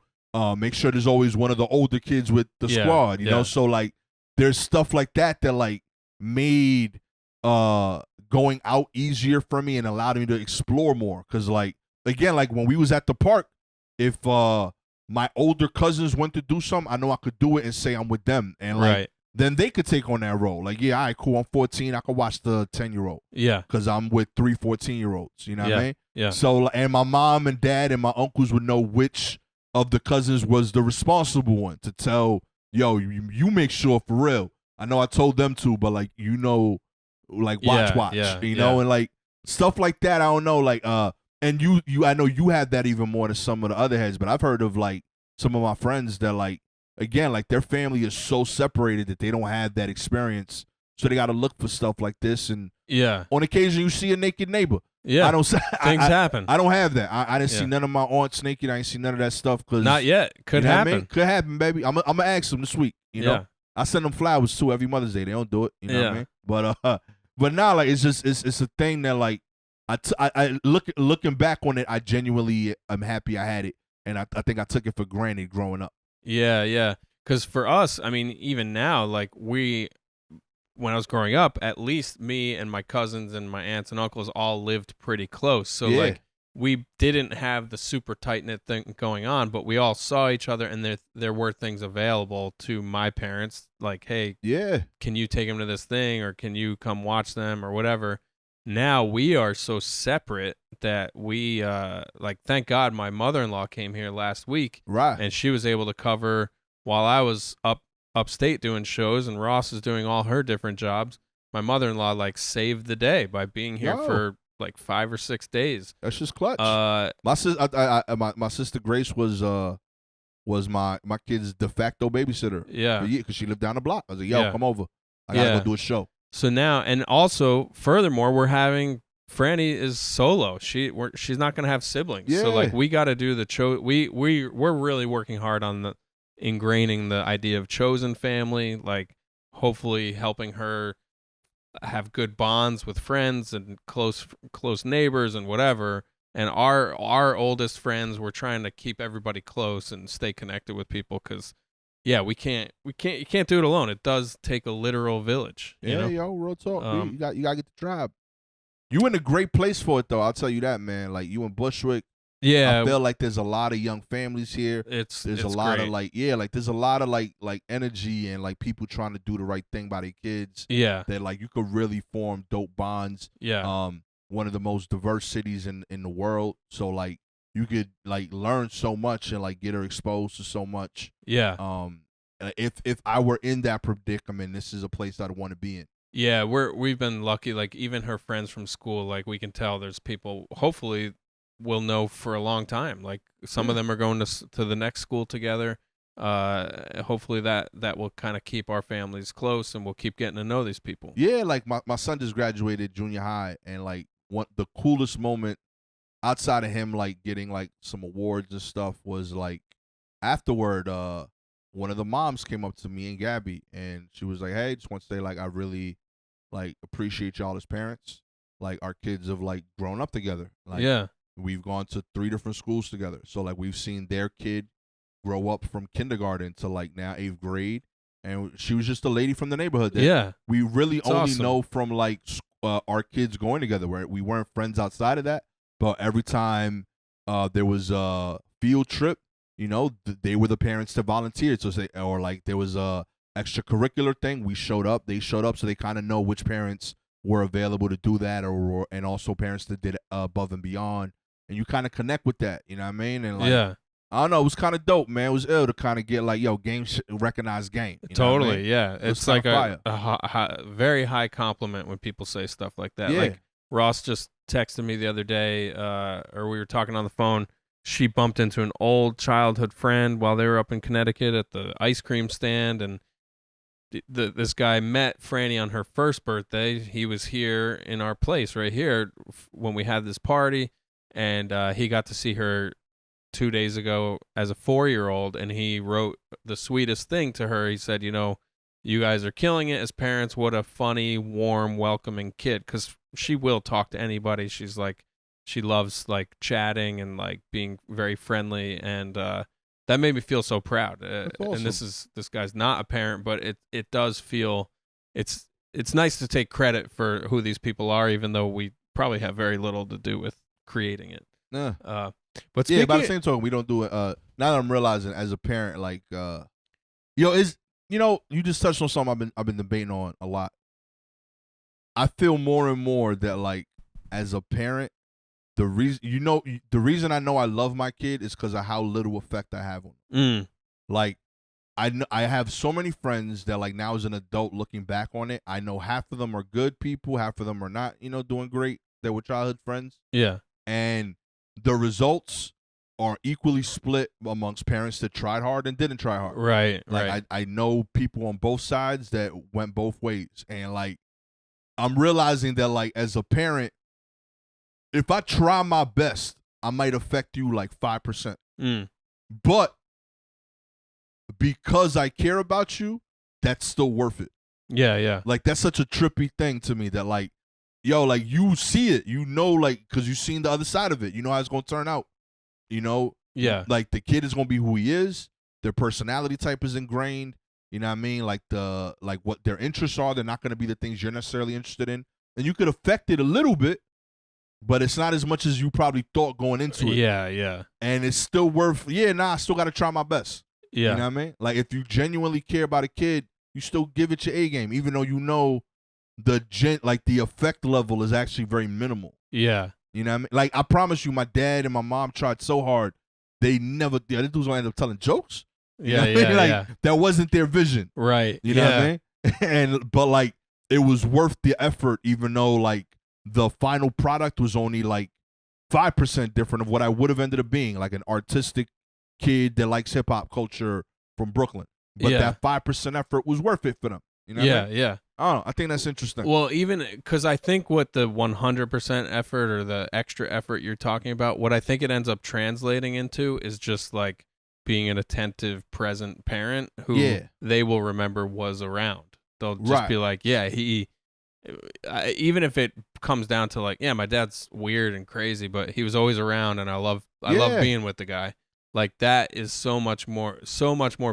Make sure there's always one of the older kids with the squad. You know, so like, there's stuff like that like made going out easier for me and allowed me to explore more. Cause like, again, like when we was at the park, if my older cousins went to do something, I know I could do it and say I'm with them, and like then they could take on that role. Like, all right, cool, I'm 14, I could watch the 10-year-old. Yeah, cause I'm with 3 14-year-olds. You know what I mean? Yeah. So, and my mom and dad and my uncles would know which of the cousins was the responsible one to tell. Yo, you make sure for real. I know I told them to, but like, like watch, you know, and like stuff like that. I don't know, like and you I know you have that even more than some of the other heads, but I've heard of like some of my friends that like, again, like their family is so separated that they don't have that experience, so they got to look for stuff like this. And on occasion you see a naked neighbor. Yeah, I don't. Things happen. I don't have that. I didn't see none of my aunts naked. I ain't see none of that stuff. Cause not yet. Could happen. I mean? Could happen, baby. I'm gonna ask them this week. You know, I send them flowers too every Mother's Day. They don't do it. You know what I mean? But now, like, it's just it's a thing that like I looking back on it, I genuinely am happy I had it, and I think I took it for granted growing up. Yeah. Because for us, I mean, even now, like when I was growing up, at least me and my cousins and my aunts and uncles all lived pretty close. So like we didn't have the super tight-knit thing going on, but we all saw each other, and there were things available to my parents, like, hey, can you take them to this thing, or can you come watch them, or whatever. Now we are so separate that we like, thank God my mother-in-law came here last week, and she was able to cover while I was upstate doing shows, and Ross is doing all her different jobs. My mother-in-law like saved the day by being here for like 5 or 6 days. That's just clutch. My sister Grace was my kid's de facto babysitter. Yeah, because she lived down the block. I was like, yo, come over. I gotta go do a show. So now, and also furthermore, we're having Franny is solo. She's not gonna have siblings. Yeah. So like, we got to do the we're really working hard on the ingraining the idea of chosen family, like hopefully helping her have good bonds with friends and close neighbors and whatever. And our oldest friends, we're trying to keep everybody close and stay connected with people, because you can't do it alone. It does take a literal village. You know? Yo, real talk. You gotta get the tribe. You in a great place for it though, I'll tell you that, man. Like, you in Bushwick. Yeah, I feel like there's a lot of young families here. There's a lot of like, there's a lot of like energy and like people trying to do the right thing by their kids. Yeah, that like you could really form dope bonds. Yeah, one of the most diverse cities in the world. So like, you could like learn so much and like get her exposed to so much. Yeah. If I were in that predicament, this is a place I'd want to be in. Yeah, we've been lucky. Like even her friends from school, like we can tell there's people. Hopefully, we'll know for a long time. Like some of them are going to the next school together. Hopefully that will kind of keep our families close, and we'll keep getting to know these people. Yeah, like my son just graduated junior high, and like the coolest moment outside of him like getting like some awards and stuff was like afterward. One of the moms came up to me and Gabby, and she was like, "Hey, just want to say like I really like appreciate y'all as parents. Like our kids have like grown up together. Like Yeah. we've gone to 3 different schools together. So like we've seen their kid grow up from kindergarten to like now 8th grade, and she was just a lady from the neighborhood. That Yeah. we really It's only awesome. know from like our kids going together. Where we weren't friends outside of that, but every time there was a field trip, you know, they were the parents to volunteer. So or like there was a extracurricular thing, we showed up, they showed up, so they kind of know which parents were available to do that, or and also parents that did above and beyond, and you kind of connect with that, you know what I mean? And like, Yeah. I don't know, it was kind of dope, man. It was ill to kind of get like, yo, game recognized game. You know what I Totally. mean? Yeah. It was It's like kinda a very high compliment when people say stuff like that. Yeah. Like Ross just texted me the other day, or we were talking on the phone. She bumped into an old childhood friend while they were up in Connecticut at the ice cream stand, and this guy met Franny on her first birthday. He was here in our place right here when we had this party, and he got to see her 2 days ago as a 4-year-old, and he wrote the sweetest thing to her. He said, you know, you guys are killing it as parents. What a funny, warm, welcoming kid, because she will talk to anybody. She's like, she loves like chatting and like being very friendly, and that made me feel so proud. Awesome. And this guy's not a parent, but it does feel it's nice to take credit for who these people are, even though we probably have very little to do with creating it. Yeah. But Yeah, by the same token, we don't do it. Now that I'm realizing as a parent, like, you just touched on something I've been debating on a lot. I feel more and more that like as a parent, the reason I know I love my kid is because of how little effect I have on them. Like, I have so many friends that like now as an adult looking back on it, I know half of them are good people, half of them are not, doing great. They were childhood friends. Yeah. And the results are equally split amongst parents that tried hard and didn't try hard. Right. Like right. I know people on both sides that went both ways. And like I'm realizing that like as a parent, if I try my best, I might affect you like 5%. But because I care about you, that's still worth it. Yeah, yeah. Like that's such a trippy thing to me that like, yo, like you see it, like, because you've seen the other side of it. You know how it's going to turn out. Yeah. Like the kid is going to be who he is. Their personality type is ingrained. You know what I mean? Like what their interests are, they're not going to be the things you're necessarily interested in. And you could affect it a little bit, but it's not as much as you probably thought going into it. Yeah, yeah. And it's still worth, I still got to try my best. Yeah. You know what I mean? Like if you genuinely care about a kid, you still give it your A game, even though you know the effect level is actually very minimal. Yeah. You know what I mean? Like I promise you, my dad and my mom tried so hard. They never, these dudes gonna end up telling jokes. You know what I mean? Like that wasn't their vision. Right. You know what I mean? But like it was worth the effort, even though like the final product was only like 5% different of what I would have ended up being, like an artistic kid that likes hip hop culture from Brooklyn. But that 5% effort was worth it for them. You know what I mean? Yeah. I don't know. I think that's interesting. Well, even because I think what the 100% effort or the extra effort you're talking about, what I think it ends up translating into is just like being an attentive, present parent who they will remember was around. They'll just be like, yeah, even if it comes down to like, yeah, my dad's weird and crazy, but he was always around, and I love being with the guy. Like that is so much more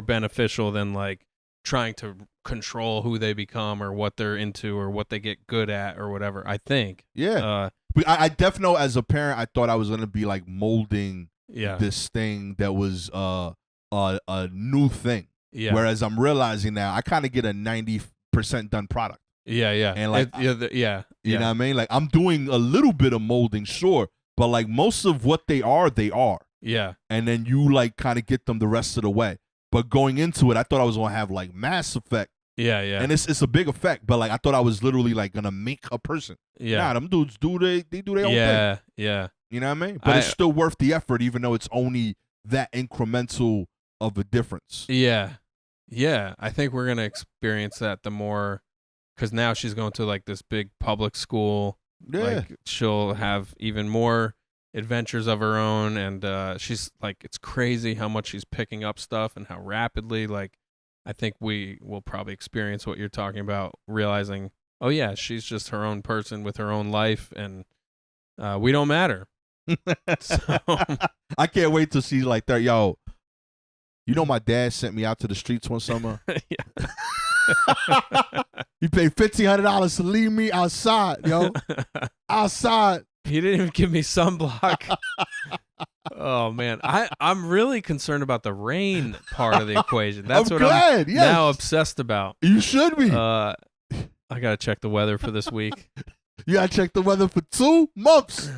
beneficial than like trying to control who they become or what they're into or what they get good at or whatever. I think. Yeah. But I definitely know as a parent, I thought I was gonna be like molding this thing that was a new thing. Yeah. Whereas I'm realizing now I kind of get a 90% done product. Yeah, yeah. And like, you know what I mean? Like I'm doing a little bit of molding, sure, but like most of what they are. Yeah. And then you like kind of get them the rest of the way. But going into it, I thought I was gonna have like Mass Effect. Yeah, yeah. And it's a big effect, but like I thought I was literally like gonna make a person. Yeah. Nah, them dudes do their own thing. Yeah. You know what I mean? But it's still worth the effort, even though it's only that incremental of a difference. Yeah. Yeah. I think we're gonna experience that the more, because now she's going to like this big public school. Yeah. Like she'll have even more adventures of her own, and she's like, it's crazy how much she's picking up stuff and how rapidly. Like, I think we will probably experience what you're talking about, realizing, oh yeah, she's just her own person with her own life, and we don't matter. So, I can't wait to see like that. Yo, you know my dad sent me out to the streets one summer. Yeah. He paid $1,500 to leave me outside, yo. Outside. He didn't even give me sunblock. Oh man, I'm really concerned about the rain part of the equation. That's what I'm now obsessed about. You should be. I gotta check the weather for this week. You gotta check the weather for 2 months.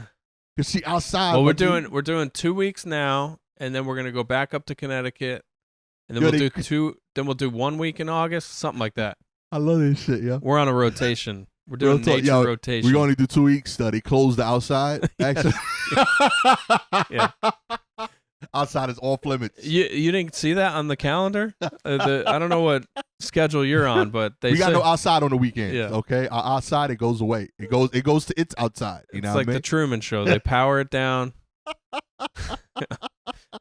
Cause she outside. Well, we're doing 2 weeks now, and then we're gonna go back up to Connecticut, and then we'll do 1 week in August, something like that. I love this shit, yo. We're on a rotation. We're doing nature rotation. We only do 2 weeks. They close the outside. Actually, yeah. Outside is off limits. You didn't see that on the calendar? I don't know what schedule you're on, but we got no outside on the weekends. Yeah. Okay, our outside it goes away. It goes to its outside. You know it's what like I mean? The Truman Show. They power it down.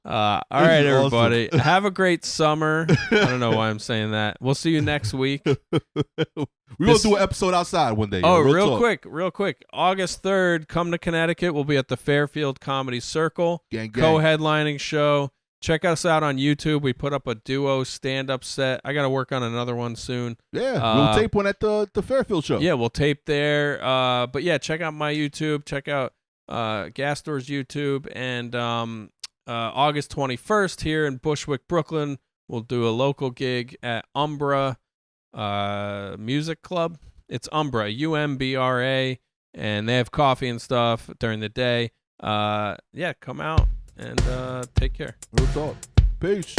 All right, everybody. Awesome. Have a great summer. I don't know why I'm saying that. We'll see you next week. We're going to do an episode outside one day. Oh, real quick. August 3rd, come to Connecticut. We'll be at the Fairfield Comedy Circle. Gang. Co-headlining show. Check us out on YouTube. We put up a duo stand-up set. I got to work on another one soon. Yeah, we'll tape one at the Fairfield show. Yeah, we'll tape there. But yeah, check out my YouTube. Check out Gastor's YouTube. And August 21st here in Bushwick, Brooklyn, we'll do a local gig at Umbra Music Club. It's Umbra, UMBRA, and they have coffee and stuff during the day. Yeah, come out and take care. Real talk. Peace.